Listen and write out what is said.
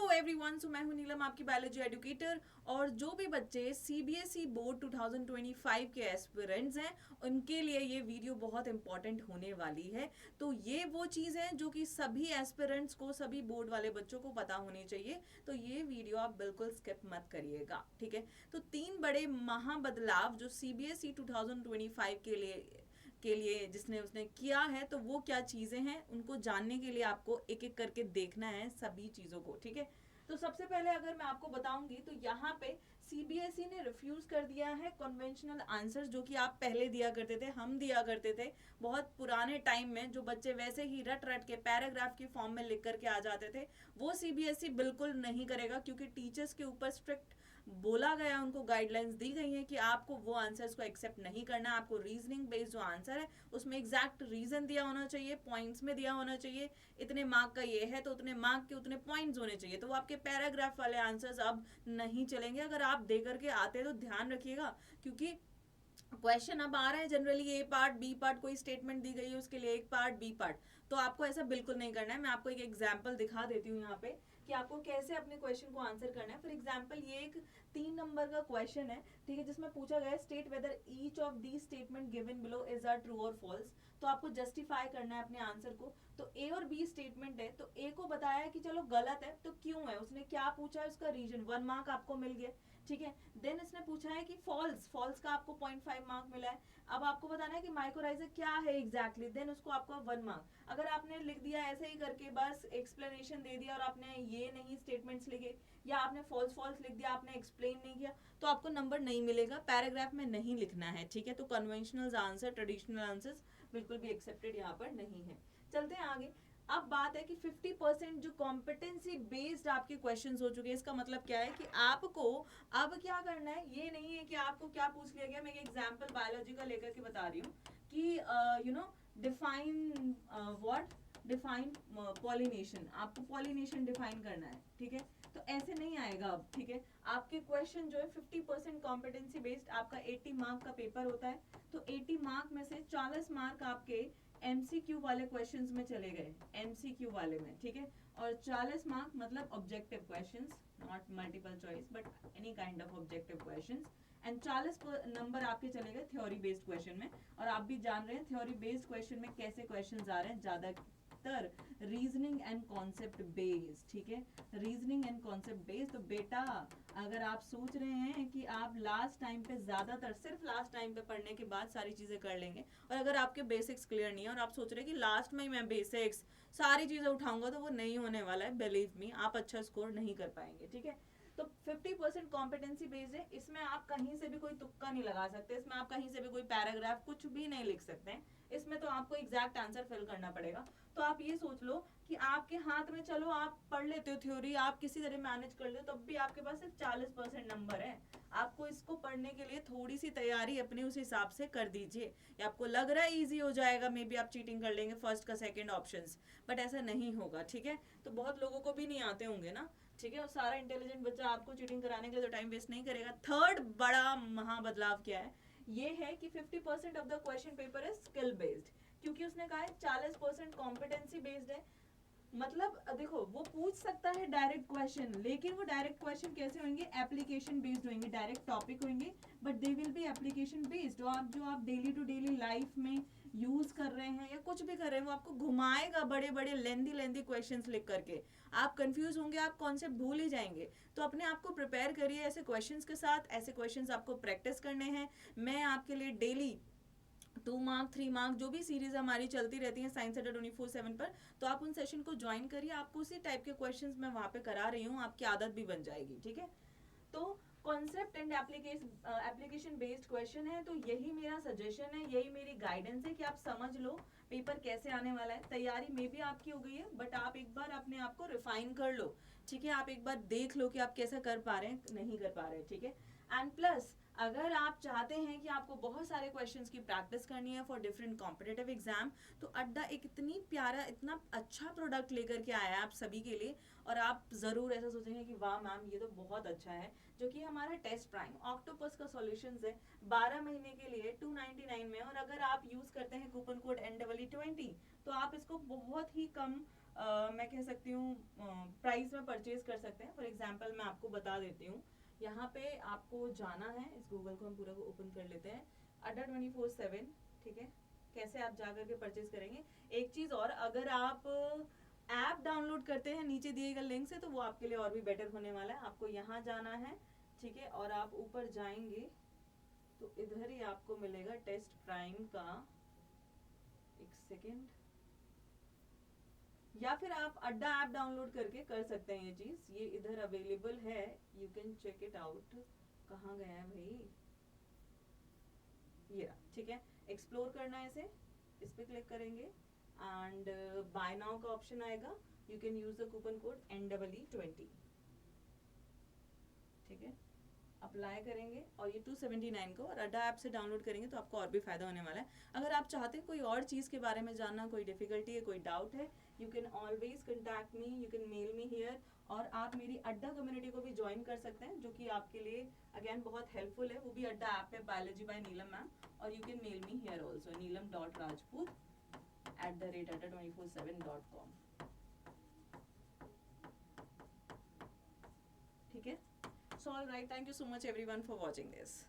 Hello everyone, सो मैं हूं नीलम, आपकी बायोलॉजी एजुकेटर। और जो भी बच्चे सीबीएसई बोर्ड 2025 के एस्पिरेंट्स हैं उनके लिए ये वीडियो बहुत इंपॉर्टेंट होने वाली है। तो ये वो चीज़ है जो कि सभी एस्पिरेंट्स को, सभी बोर्ड वाले बच्चों को पता होनी चाहिए। तो ये वीडियो आप बिल्कुल स्किप मत करिएगा, ठीक है। तो 3 बड़े महा बदलाव जो सीबीएसई 2025 के लिए जिसने उसने किया है, तो वो क्या चीज़ें हैं उनको जानने के लिए आपको एक एक करके देखना है सभी चीज़ों को, ठीक है। तो सबसे पहले अगर मैं आपको बताऊंगी तो यहाँ पे सीबीएसई ने रिफ्यूज कर दिया है कन्वेंशनल आंसर्स जो कि आप पहले दिया करते थे, हम दिया करते थे बहुत पुराने टाइम में। जो बच्चे वैसे ही रट रट के पैराग्राफ की फॉर्म में लिख करके आ जाते थे, वो सीबीएसई बिल्कुल नहीं करेगा, क्योंकि टीचर्स के ऊपर स्ट्रिक्ट बोला गया, उनको गाइडलाइंस दी गई है कि आपको वो आंसर्स को एक्सेप्ट नहीं करना है। आपको रीजनिंग बेस्ड जो आंसर है उसमें एग्जैक्ट रीजन दिया होना चाहिए, पॉइंट्स में दिया होना चाहिए, इतने मार्क का ये है तो उतने मार्क के उतने पॉइंट्स होने चाहिए। तो वो आपके पैराग्राफ वाले आंसर्स अब नहीं चलेंगे। अगर आप दे करके आते हैं तो ध्यान रखिएगा, क्योंकि क्वेश्चन अब आ रहा है जनरली ए पार्ट बी पार्ट, कोई स्टेटमेंट दी गई है उसके लिए एक पार्ट बी पार्ट। तो आपको ऐसा बिल्कुल नहीं करना है। मैं आपको एक एग्जांपल दिखा देती हूँ यहाँ पे कि आपको कैसे अपने क्वेश्चन को आंसर करना है। फॉर एग्जांपल ये एक 3 नंबर का क्वेश्चन है, ठीक है, जिसमें पूछा गया है state whether each of the statement given below is are true और फॉल्स। तो आपको जस्टिफाई करना है अपने आंसर को। तो ए और बी स्टेटमेंट है, तो ए को बताया है कि चलो गलत है, तो क्यों है, उसने क्या पूछा है, उसका रीजन, 1 मार्क आपको मिल गया, ठीक है। देन इसने पूछा है कि फॉल्स, फॉल्स का आपको 0.5 मार्क मिला है। अब आपको बताना है कि माइक्रोराइजर क्या है एग्जैक्टली, देन उसको आपको 1 मार्क। अगर आपने लिख दिया ऐसे ही करके, बस एक्सप्लेनेशन दे दिया और आपने ये नहीं स्टेटमेंट्स लिखे, या आपने फॉल्स फॉल्स लिख दिया, आपने एक्सप्लेन नहीं किया, तो आपको नंबर नहीं मिलेगा। पैराग्राफ में नहीं लिखना है, ठीक है। तो कन्वेंशनल आंसर, ट्रेडिशनल आंसर्स बिल्कुल भी एक्सेप्टेड यहाँ पर नहीं है। चलते हैं आगे। अब बात है कि 50% जो कॉम्पिटेंसी बेस्ड आपके क्वेश्चंस हो चुके हैं, इसका मतलब क्या है कि आपको अब क्या करना है। ये नहीं है कि आपको क्या पूछ लिया गया। मैं एक एग्जांपल बायोलॉजी का लेकर के बता रही हूँ कि डिफाइन व्हाट, डिफाइन पॉलिनेशन, आपको पॉलिनेशन डिफाइन करना है, ठीक है। तो ऐसे नहीं आएगा अब, ठीक है। आपके क्वेश्चन जो है 50% कॉम्पिटेंसी बेस्ड, आपका 80 मार्क का पेपर होता है। तो 80 मार्क में से 40 मार्क आपके एमसीक्यू वाले क्वेश्चंस में चले गए, एमसीक्यू वाले में, ठीक है। और 40 मार्क मतलब objective questions, not multiple choice but any kind of objective questions. And 40 number आपके चले गए थ्योरी बेस्ड क्वेश्चन में। और आप भी जान रहे हैं थ्योरी बेस्ड क्वेश्चन में कैसे क्वेश्चंस आ रहे हैं, ज्यादातर रीजनिंग एंड कॉन्सेप्ट बेस्ड, ठीक है, रीजनिंग एंड कॉन्सेप्ट बेस्ड। तो बेटा, अगर आप सोच रहे हैं कि आप लास्ट टाइम पे, ज्यादातर सिर्फ लास्ट टाइम पे पढ़ने के बाद सारी चीजें कर लेंगे, और अगर आपके बेसिक्स क्लियर नहीं है और आप सोच रहे हैं कि लास्ट में ही मैं बेसिक्स सारी चीजें उठाऊंगा, तो वो नहीं होने वाला है। बिलीव मी, आप अच्छा स्कोर नहीं कर पाएंगे, ठीक है। तो 50% कॉम्पिटेंसी बेस्ड है, इसमें आप कहीं से भी कोई तुक्का नहीं लगा सकते, इसमें आप कहीं से भी कोई पैराग्राफ कुछ भी नहीं लिख सकते हैं। इसमें तो आपको एग्जैक्ट आंसर फिल करना पड़ेगा। तो आप ये सोच लो कि आपके हाथ में, चलो आप पढ़ लेते हो थ्योरी, आप किसी तरह मैनेज कर लेते हो, तब भी आपके पास सिर्फ 40% नंबर है। आपको इसको पढ़ने के लिए थोड़ी सी तैयारी अपने उस हिसाब से कर दीजिए। या आपको लग रहा है इजी हो जाएगा, मे बी आप चीटिंग कर लेंगे फर्स्ट का सेकंड ऑप्शंस, बट ऐसा नहीं होगा, ठीक है। तो बहुत लोगों को भी नहीं आते होंगे ना, ठीक है। और सारा इंटेलिजेंट बच्चा आपको चीटिंग कराने के लिए तो टाइम वेस्ट नहीं करेगा। थर्ड बड़ा महा बदलाव क्या है, ये है कि 50% of the question paper is skill based, क्योंकि उसने कहा है 40% कॉम्पिटेंसी बेस्ड है। मतलब देखो, वो पूछ सकता है डायरेक्ट क्वेश्चन, लेकिन वो डायरेक्ट क्वेश्चन कैसे होंगे, एप्लीकेशन बेस्ड होंगे, डायरेक्ट टॉपिक होंगे, but they will be application based. जो आप डेली टू डेली लाइफ में यूज कर रहे हैं या कुछ भी कर रहे हैं, वो आपको घुमाएगा बड़े बड़े लेंदी लेंदी क्वेश्चंस लिख करके। आप कंफ्यूज होंगे, आप कॉन्सेप्ट भूल ही जाएंगे। तो अपने आप को प्रिपेयर करिए ऐसे क्वेश्चंस के साथ। ऐसे क्वेश्चंस आपको प्रैक्टिस करने हैं। मैं आपके लिए डेली 2 मार्क 3 मार्क जो भी सीरीज हमारी चलती रहती है साइंस अड्डा 24/7 पर, तो आप उन सेशन को ज्वाइन करिए। आपको उसी टाइप के क्वेश्चंस मैं वहां पे करा रही हूँ, आपकी आदत भी बन जाएगी, ठीक है। तो concept and application based question है, तो यही मेरा सजेशन है, यही मेरी गाइडेंस है कि आप समझ लो पेपर कैसे आने वाला है। तैयारी में भी आपकी हो गई है, बट आप एक बार अपने आप को रिफाइन कर लो, ठीक है। आप एक बार देख लो कि आप कैसा कर पा रहे हैं, नहीं कर पा रहे हैं, ठीक है। एंड प्लस, अगर आप चाहते हैं कि आपको बहुत सारे क्वेश्चंस की प्रैक्टिस करनी है फॉर डिफरेंट कॉम्पिटेटिव एग्जाम, तो अड्डा एक इतनी प्यारा, इतना अच्छा प्रोडक्ट लेकर के आया है आप सभी के लिए। और आप जरूर ऐसा सोचेंगे कि वाह मैम, ये तो बहुत अच्छा है, जो कि हमारा टेस्ट प्राइम ऑक्टोपस का सॉल्यूशंस है 12 महीने के लिए 299 में। और अगर आप यूज करते हैं कूपन कोड NEE20, तो आप इसको बहुत ही कम मैं कह सकती हूँ प्राइस में परचेज कर सकते हैं। फॉर एग्जांपल मैं आपको बता देती हूँ, यहाँ पे आपको जाना है, इस गूगल को हम पूरा को ओपन कर लेते हैं, अड्डा 24/7, ठीक है। कैसे आप जा करके परचेज करेंगे। एक चीज़ और, अगर आप ऐप डाउनलोड करते हैं नीचे दिए गए लिंक से, तो वो आपके लिए और भी बेटर होने वाला है। आपको यहाँ जाना है, ठीक है, और आप ऊपर जाएंगे तो इधर ही आपको मिलेगा टेस्ट प्राइम का, एक सेकेंड, या फिर आप अड्डा ऐप डाउनलोड करके कर सकते हैं ये चीज। ये इधर अवेलेबल है, you can check it out. कहाँ गया है भाई, ये रहा, ठीक है। एक्सप्लोर करना है इसे, इस पे क्लिक करेंगे एंड बाय नाउ का ऑप्शन आएगा। You can use the coupon code NEE20, ठीक है। अप्लाई करेंगे और ये 279 को, और अड्डा ऐप से डाउनलोड करेंगे तो आपको और भी फायदा होने वाला है। अगर आप चाहते हैं कोई और चीज़ के बारे में जानना, कोई डिफिकल्टी है, कोई डाउट है, you can always contact me, you can mail me here. और आप मेरी अड्डा कम्युनिटी को भी ज्वाइन कर सकते हैं, जो कि आपके लिए अगेन बहुत हेल्पफुल है। वो भी अड्डा ऐप पे, बायोलॉजी बाय नीलम मैम। और you can mail me here also, neelam.rajput@adda247.com, ठीक है। So all right, thank you so much everyone for watching this.